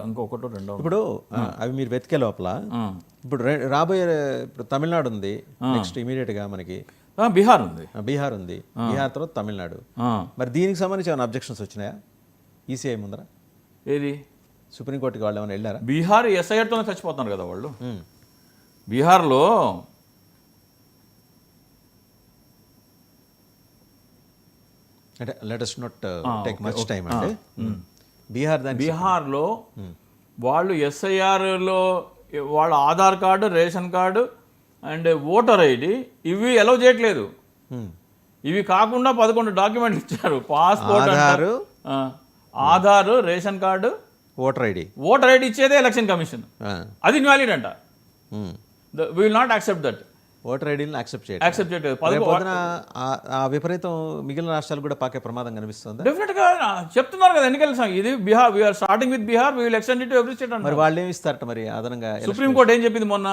ఇంకొకటి రెండో ఇప్పుడు అవి మీరు వెతికే లోపల ఇప్పుడు రాబోయే ఇప్పుడు తమిళనాడు ఉంది నెక్స్ట్ ఇమీడియట్గా మనకి, బీహార్ ఉంది, బీహార్ ఉంది, బీహార్ తర్వాత తమిళనాడు. మరి దీనికి సంబంధించి ఏమైనా అబ్జెక్షన్స్ వచ్చినాయా ఈసీఐ ముందర? ఏది సుప్రీంకోర్టుకి వాళ్ళు ఏమైనా వెళ్ళారా? బీహార్ ఎస్ఐఆర్తోనే చచ్చిపోతున్నారు కదా వాళ్ళు. బీహార్లో అంటే let us not take much time అంటే బీహార్లో వాళ్ళు ఎస్ఐఆర్లో వాళ్ళ Aadhaar card, ration card and voter ID ఇవి అలౌ చేయట్లేదు. ఇవి కాకుండా 11 డాక్యుమెంట్లు ఇచ్చారు. Passport, Aadhaar, ration card, voter ID ఇచ్చేదే ఎలక్షన్ కమిషన్. అది ఇన్వాలిడ్ అంట. We will not accept that. Voter ఐడీని యాక్సెప్ట్ చేయట్లేదు. ఆ విపరీతం మిగిలిన రాష్ట్రాలు కూడా పాకే ప్రమాదం కనిపిస్తుంది. డెఫినెట్ గా చెప్తున్నారు కదా ఎన్నికల ఇది Bihar, we are starting with Bihar, we will extend it to every state. మరి వాళ్ళు ఏమి ఇస్తారట మరి అదనంగా? సుప్రీంకోర్టు ఏం చెప్పింది మొన్న?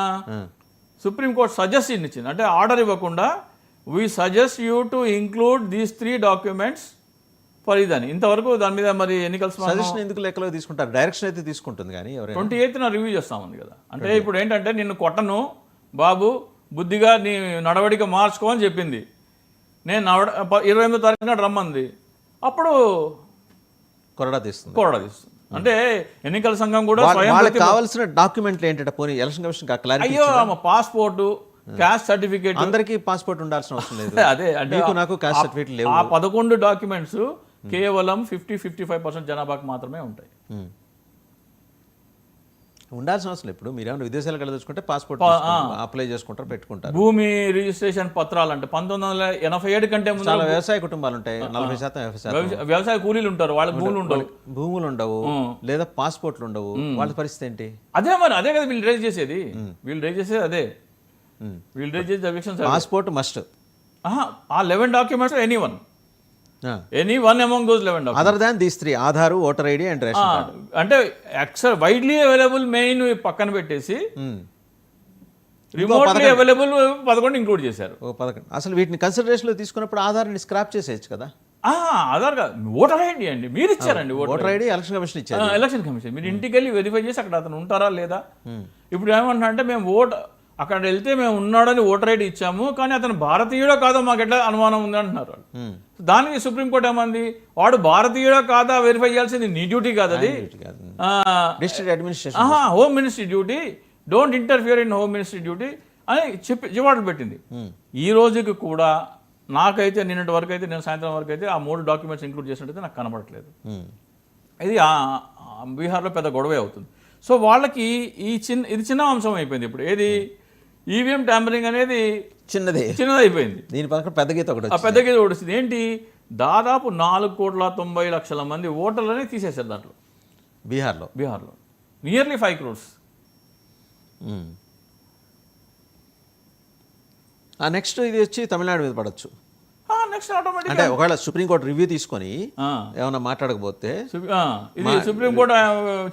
సుప్రీంకోర్టు సజెషన్ ఇచ్చింది, అంటే ఆర్డర్ ఇవ్వకుండా we suggest you to include these 3 documents for ఇదని. ఇంతవరకు దాని మీద మరి ఎన్నికల సజెషన్ ఎందుకు లెక్కలో తీసుకుంటారు? డైరెక్షన్ అయితే తీసుకుంటుంది కానీ 28న రివ్యూ చేస్తామంది కదా. అంటే ఇప్పుడు ఏంటంటే నిన్ను కొట్టను బాబు, బుద్ధిగా నీ నడవడిక మార్చుకో అని చెప్పింది. నేను 28వ తారీఖున రమ్మంది, అప్పుడు కొరడా తీస్తుంది. అంటే ఎన్నికల సంఘం కూడా కావాల్సిన డాక్యుమెంట్లు ఏంటంటే పోనీ ఎలక్షన్ కమిషన్ క్లారిటీ. అయ్యో పాస్పోర్టు, క్యాస్ట్ సర్టిఫికేట్, అందరికీ పాస్పోర్ట్ ఉండాల్సిన అవసరం లేదు. అదే అంటే నాకు క్యాస్ట్ సర్టిఫికేట్ లేవు. ఆ 11 డాక్యుమెంట్స్ కేవలం 50-55% జనాభాకు మాత్రమే ఉంటాయి. ఉండాల్సిన అవసరం లేదు. ఇప్పుడు మీరేమైనా విదేశాలకు వెళ్ళదలుచుకుంటే పాస్పోర్ట్ అప్లై చేసుకుంటారు, పెట్టుకుంటారు. భూమి రిజిస్ట్రేషన్ పత్రాలు అంటే 1987 కంటే ముందు చాలా వ్యవసాయ కుటుంబాలు ఉంటాయి. 40% వ్యవసాయ కూలీలు ఉంటారు, వాళ్ళకి భూములు ఉండవు, లేదా పాస్పోర్ట్లు ఉండవు. వాళ్ళ పరిస్థితి ఏంటి? అదే మరి అదే కదా వీళ్ళు రేజ్ చేసేది. అదే వీళ్ళు రేజ్ చేసే అబ్జెక్షన్స్. Passport must. ఆ 11 documents any one among those 11 documents other than these 3 Aadhaar, voter ID and ration card. అంటే వైడ్లీ అవైలబుల్ మెయిన్ పక్కన పెట్టేసి రిమోట్లీ అవైలబుల్ 11 ఇంక్లూడ్ చేశారు. 11 అసలు వీటిని కన్సిడరేషన్లో తీసుకున్నప్పుడు ఆధార్ని స్క్రాప్ చేసేయచ్చు కదా. ఆధార్ కాదు, ఓటర్ ఐడి అండి మీరు ఇచ్చారండి. ఓటర్ ఐడి ఎలక్షన్ కమిషన్ ఇచ్చారు. ఎలక్షన్ కమిషన్ మీరు ఇంటికి వెళ్ళి వెరిఫై చేసి అక్కడ అతను ఉంటారా లేదా. ఇప్పుడు ఏమంటున్నా అంటే మేము అక్కడ వెళ్తే మేము ఉన్నాడని ఓటర్ ఐడి ఇచ్చాము, కానీ అతను భారతీయుడో కాదో మాకు ఎట్లా అనుమానం ఉంది అంటున్నారు. దానికి సుప్రీంకోర్టు ఏమంది, వాడు భారతీయుడో కాదా వెరిఫై చేయాల్సింది నీ డ్యూటీ కాదు, అది district administration, home ministry duty, don't interfere in home ministry duty అని చివాట్లు పెట్టింది. ఈ రోజుకి కూడా నాకైతే నిన్నటి వరకు అయితే, నేను సాయంత్రం వరకు అయితే ఆ 3 డాక్యుమెంట్స్ ఇంక్లూడ్ చేసినట్టయితే నాకు కనబడట్లేదు. ఇది బీహార్లో పెద్ద గొడవే అవుతుంది. సో వాళ్ళకి ఇది చిన్న అంశం అయిపోయింది. ఇప్పుడు ఏది ఈవీఎం ట్యాంపరింగ్ అనేది చిన్నదైపోయింది. దీని పక్కన పెద్ద గీత ఒకటి, పెద్ద గీత ఒకటి ఏంటి, దాదాపు 4,90,00,000 మంది ఓటర్లని తీసేశారు దాంట్లో బీహార్లో నియర్లీ 5 crores. నెక్స్ట్ ఇది వచ్చి తమిళనాడు మీద పడవచ్చు. నెక్స్ట్ ఆటోమేటిక్ అంటే ఒకవేళ సుప్రీంకోర్టు రివ్యూ తీసుకొని ఏమైనా మాట్లాడకపోతే, ఇది సుప్రీంకోర్టు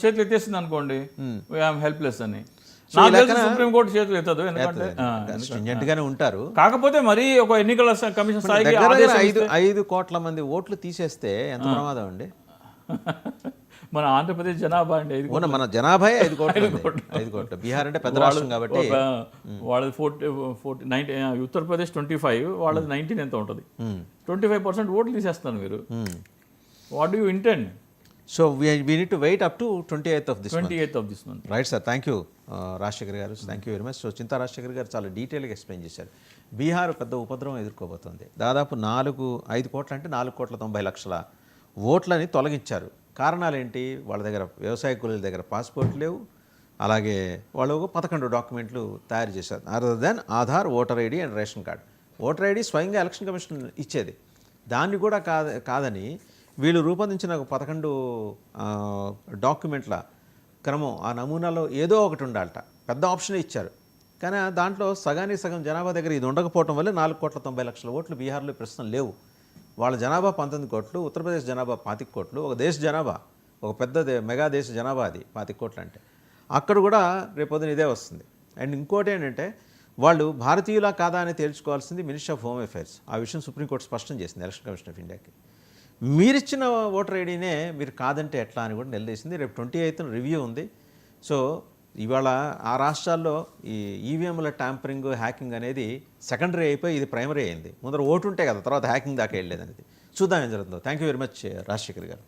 చేతులు ఎత్తేసింది అనుకోండి, హెల్ప్లెస్ అని సుప్రీంకోర్టు చేతులు ఎత్తదు, ఎందుకంటే ఉంటారు. కాకపోతే మరి ఒక ఎన్నికల కమిషన్ స్థాయికి 5 కోట్ల మంది ఓట్లు తీసేస్తే ఎంత ప్రమాదం అండి. మన ఆంధ్రప్రదేశ్ జనాభా అండి మన జనాభా 5 కోట్లు. బీహార్ అంటే పెద్ద రాష్ట్రం కాబట్టి వాళ్ళది 90, ఉత్తరప్రదేశ్ 25, వాళ్ళది 19 ఎంత ఉంటుంది. 25% ఓట్లు తీసేస్తాను మీరు. What do you intend? So we need to wait up to 28th of this month. Right, sir. Thank you, Rajasekhar గారు. Thank you very much. So Chinta Rajasekhar గారు చాలా డీటెయిల్గా ఎక్స్ప్లెయిన్ చేశారు. బీహార్ పెద్ద ఉపద్రవం ఎదుర్కోబోతుంది. దాదాపు 5 కోట్ల అంటే 4,90,00,000 ఓట్లని తొలగించారు. కారణాలు ఏంటి? వాళ్ళ దగ్గర వ్యవసాయ కూలీల దగ్గర పాస్పోర్ట్ లేవు, అలాగే వాళ్ళు 11 డాక్యుమెంట్లు తయారు చేశారు. Other than Aadhaar, voter ID and ration card. Voter ID స్వయంగా ఎలక్షన్ కమిషన్ ఇచ్చేది, దాన్ని కూడా కాదని వీళ్ళు రూపొందించిన 11 డాక్యుమెంట్ల క్రమం, ఆ నమూనాలో ఏదో ఒకటి ఉండాలట. పెద్ద ఆప్షనే ఇచ్చారు, కానీ దాంట్లో సగానికి సగం జనాభా దగ్గర ఇది ఉండకపోవడం వల్ల 4,90,00,000 ఓట్లు బీహార్లో ప్రస్తుతం లేవు. వాళ్ళ జనాభా 19 కోట్లు, ఉత్తరప్రదేశ్ జనాభా 25 కోట్లు, ఒక దేశ జనాభా, ఒక పెద్ద మెగా దేశ జనాభా అది 25 కోట్లు అంటే. అక్కడ కూడా రేపొద్దున ఇదే వస్తుంది. అండ్ ఇంకోటి ఏంటంటే వాళ్ళు భారతీయులా కాదా అని తేల్చుకోవాల్సింది మినిస్ట్రీ ఆఫ్ హోమ్ అఫైర్స్. ఆ విషయం సుప్రీంకోర్టు స్పష్టం చేసింది ఎలక్షన్ కమిషన్ ఆఫ్ ఇండియాకి. మీరిచ్చిన ఓటర్ ఐడినే మీరు కాదంటే ఎట్లా అని కూడా నిలదీసింది. రేపు 28న రివ్యూ ఉంది. సో ఇవాళ ఆ రాష్ట్రాల్లో ఈ ఈవీఎంల ట్యాంపరింగ్ హ్యాకింగ్ అనేది సెకండరీ అయిపోయి ఇది ప్రైమరీ అయింది. ముందర ఓటు ఉంటే కదా తర్వాత హ్యాకింగ్ దాకా వెళ్ళేది అనేది. చూద్దాం ఏం జరుగుతుందో. Thank you very much Rajasekhar గారు.